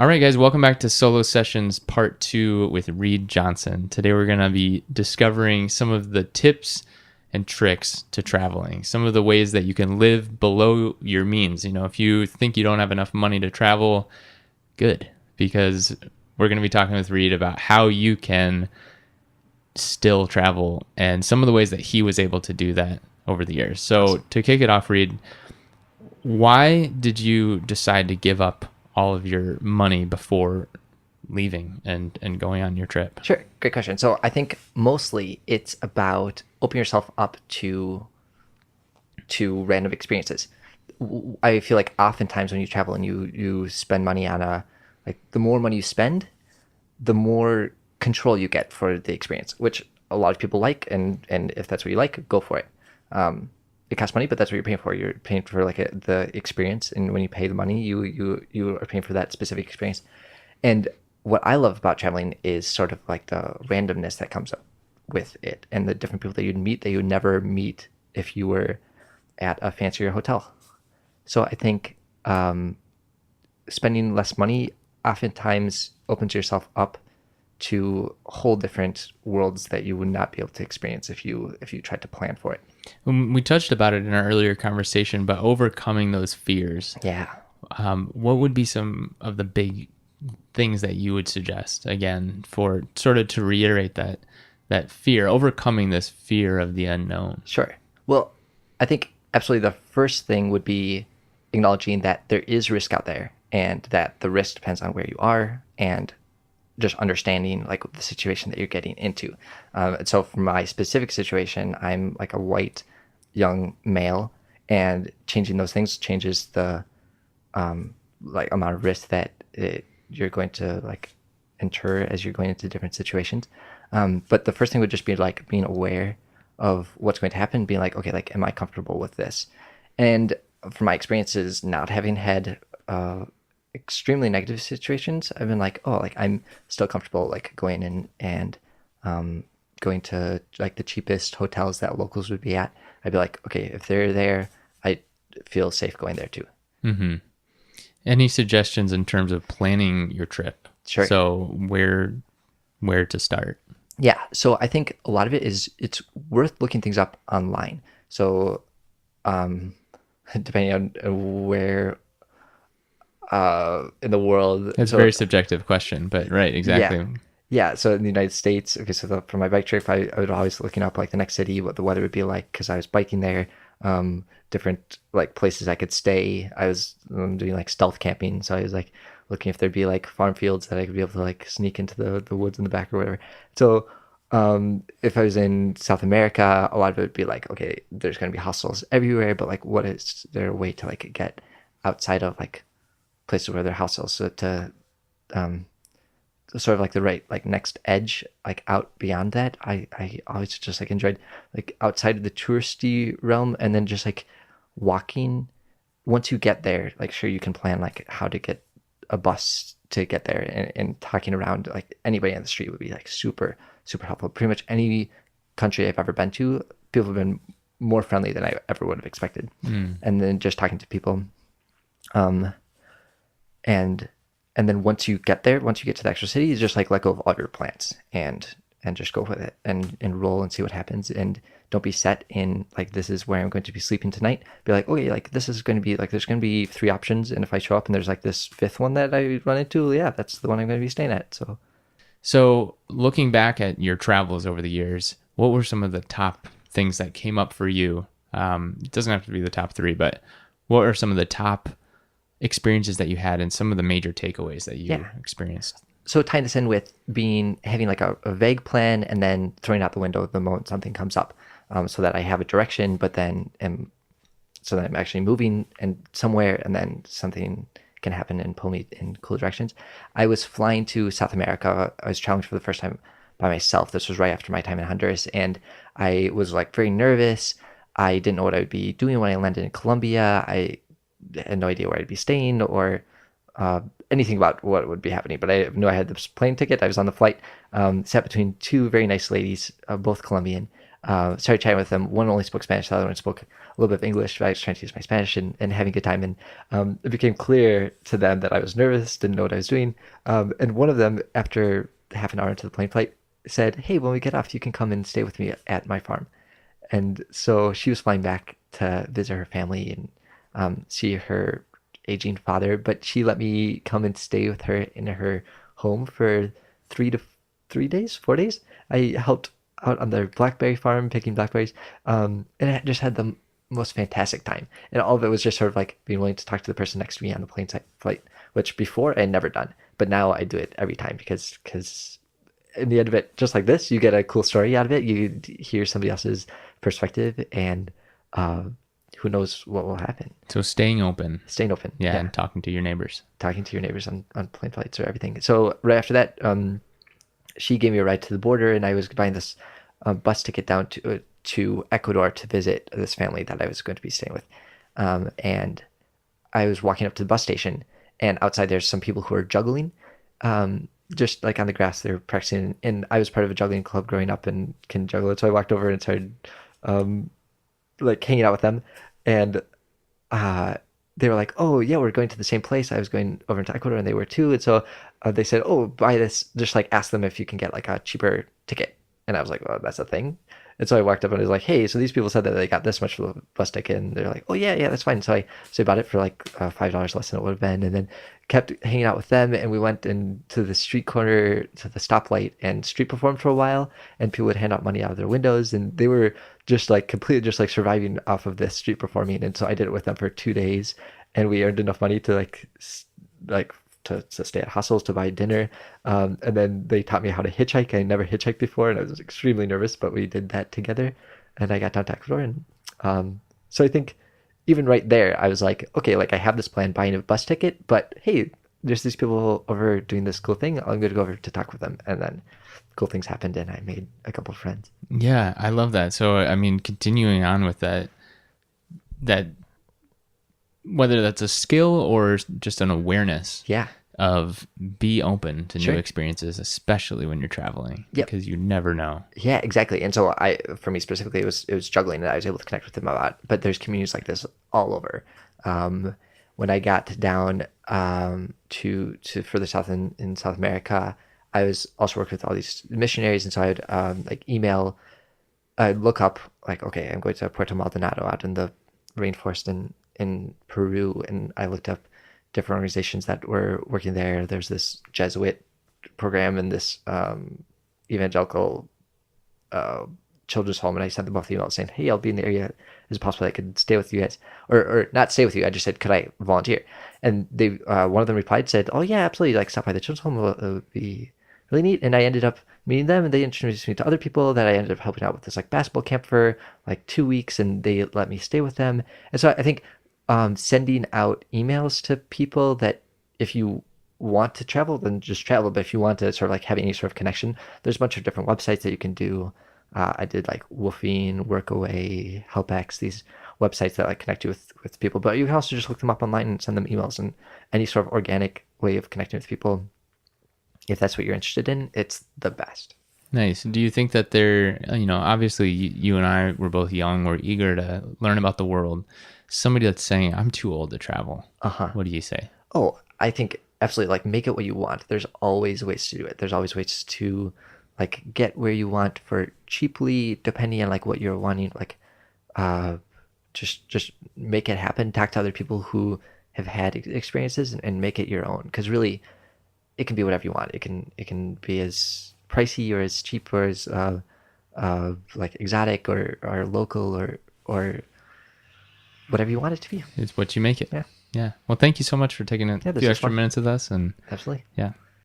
All right, guys, welcome back to Solo Sessions Part 2 with Reid Johnson. Today we're going to be discovering some of the tips and tricks to traveling, some of the ways that you can live below your means. You know, if you think you don't have enough money to travel, good, because we're going to be talking with Reid about how you can still travel and some of the ways that he was able to do that over the years. So to kick it off, Reid, why did you decide to give up all of your money before leaving and going on your trip? Sure, great question. So I think mostly it's about opening yourself up to random experiences. I feel like oftentimes when you travel and you spend money on the more money you spend, the more control you get for the experience, which a lot of people like, and if that's what you like, go for it. It costs money, but that's what you're paying for. You're paying for the experience, and when you pay the money, you are paying for that specific experience. And what I love about traveling is sort of like the randomness that comes up with it, and the different people that you'd meet that you would never meet if you were at a fancier hotel. So I think spending less money oftentimes opens yourself up to whole different worlds that you would not be able to experience if you tried to plan for it. We touched about it in our earlier conversation, but overcoming those fears. Yeah. What would be some of the big things that you would suggest, again, for sort of to reiterate that fear, overcoming this fear of the unknown? Sure. Well, I think absolutely the first thing would be acknowledging that there is risk out there and that the risk depends on where you are, and just understanding like the situation that you're getting into. And so for my specific situation, I'm like a white young male, and changing those things changes the like amount of risk that you're going to like incur as you're going into different situations. But the first thing would just be like being aware of what's going to happen, being like, okay, like, am I comfortable with this? And from my experiences, not having had extremely negative situations, I've been like, oh, like I'm still comfortable like going in and going to like the cheapest hotels that locals would be at. I'd be like, okay, if they're there, I feel safe going there too. Mm-hmm. Any suggestions in terms of planning your trip? Sure. So where to start? Yeah. So I think a lot of it is it's worth looking things up online. So depending on where in the world. It's a very subjective question, but right, exactly. Yeah. Yeah. So in the United States, okay, so for my bike trip, I was always looking up like the next city, what the weather would be like, because I was biking there, different like places I could stay. I was doing like stealth camping. So I was like looking if there'd be like farm fields that I could be able to like sneak into the woods in the back or whatever. So if I was in South America, a lot of it would be like, okay, there's going to be hostels everywhere, but like, what is there a way to like get outside of like places where there are hostels, so to sort of like the right like next edge, like out beyond that, I always just like enjoyed like outside of the touristy realm, and then just like walking. Once you get there, like sure you can plan like how to get a bus to get there, and talking around like anybody on the street would be like super super helpful. Pretty much any country I've ever been to, people have been more friendly than I ever would have expected. And then just talking to people, and then once you get there, once you get to the actual city, you just like let go of all your plans and just go with it and roll and see what happens. And don't be set in like, this is where I'm going to be sleeping tonight. Be like, okay, like this is going to be like, there's going to be 3 options, and if I show up and there's like this 5th one that I run into, yeah, that's the one I'm going to be staying at. So looking back at your travels over the years, what were some of the top things that came up for you? It doesn't have to be the top 3, but what are some of the top experiences that you had and some of the major takeaways that you experienced? So tying this in with having like a vague plan, and then throwing out the window the moment something comes up, so that I have a direction, but then so that I'm actually moving and somewhere, and then something can happen and pull me in cool directions. I was flying to South America. I was traveling for the first time by myself. This was right after my time in Honduras, and I was like very nervous. I didn't know what I would be doing when I landed in Colombia. I had no idea where I'd be staying or anything about what would be happening, but I knew I had this plane ticket. I was on the flight, sat between 2 very nice ladies, both Colombian. Started chatting with them. One only spoke Spanish, the other one spoke a little bit of English. But I was trying to use my Spanish and having a good time. And it became clear to them that I was nervous, didn't know what I was doing. And one of them, after half an hour into the plane flight, said, "Hey, when we get off, you can come and stay with me at my farm." And so she was flying back to visit her family and see her aging father, but she let me come and stay with her in her home for 3 to 3 days, 4 days. I helped out on their blackberry farm picking blackberries, and I just had the most fantastic time. And all of it was just sort of like being willing to talk to the person next to me on the plane flight, which before I had never done, but now I do it every time because in the end of it, just like this, you get a cool story out of it. You hear somebody else's perspective, and uh, who knows what will happen. So staying open. Staying open. Yeah, and talking to your neighbors. Talking to your neighbors on plane flights or everything. So right after that, she gave me a ride to the border, and I was buying this bus ticket down to Ecuador to visit this family that I was going to be staying with. And I was walking up to the bus station, and outside there's some people who are juggling. Just like on the grass, they're practicing. And I was part of a juggling club growing up and can juggle it. So I walked over and started like hanging out with them. And they were like, "Oh yeah, we're going to the same place." I was going over into Ecuador, and they were too. And so they said, "Oh, buy this. Just like ask them if you can get like a cheaper ticket." And I was like, "Well, that's a thing." And so I walked up and I was like, "Hey, so these people said that they got this much for the bus ticket," and they're like, "Oh yeah, yeah, that's fine." So I bought it for like $5 less than it would have been, and then kept hanging out with them. And we went into the street corner to the stoplight and street performed for a while. And people would hand out money out of their windows, and they were just like completely just like surviving off of this street performing. And so I did it with them for 2 days, and we earned enough money to like to stay at hostels to buy dinner. And then they taught me how to hitchhike. I never hitchhiked before, and I was extremely nervous, but we did that together. And I got down to Ecuador. And so I think even right there, I was like, okay, like I have this plan, buying a bus ticket, but hey, there's these people over doing this cool thing. I'm going to go over to talk with them. And then cool things happened, and I made a couple of friends. Yeah, I love that. So, I mean, continuing on with that whether that's a skill or just an awareness Yeah. of be open to Sure. new experiences, especially when you're traveling, Yep. because you never know. Yeah, exactly. And so for me specifically, it was juggling that I was able to connect with them a lot. But there's communities like this all over. When I got down to further south in South America, I was also working with all these missionaries, and so I'd like email, I'd look up like, okay, I'm going to Puerto Maldonado out in the rainforest in Peru, and I looked up different organizations that were working there. There's this Jesuit program and this evangelical children's home, and I sent them both emails saying, "Hey, I'll be in the area. Is it possible I could stay with you guys, or not stay with you?" I just said, "Could I volunteer?" And they one of them replied, said, "Oh yeah, absolutely. Like stop by the children's home. It would be really neat." And I ended up meeting them, and they introduced me to other people that I ended up helping out with this like basketball camp for like 2 weeks, and they let me stay with them. And so I think sending out emails to people that if you want to travel, then just travel. But if you want to sort of like have any sort of connection, there's a bunch of different websites that you can do. I did like Woofing, Workaway, HelpX, these websites that like connect you with people. But you can also just look them up online and send them emails, and any sort of organic way of connecting with people. If that's what you're interested in, it's the best. Nice. Do you think that obviously you and I were both young, we're eager to learn about the world. Somebody that's saying, I'm too old to travel. What do you say? Oh, I think absolutely, like make it what you want. There's always ways to do it. There's always ways to like get where you want for cheaply, depending on like what you're wanting. Like just make it happen. Talk to other people who have had experiences, and make it your own. Because really, it can be whatever you want. It can be as pricey or as cheap or as like exotic or local or whatever you want it to be. It's what you make it. Yeah. Yeah. Well, thank you so much for taking a Yeah, this few was extra fun. minutes with us. And Absolutely. yeah,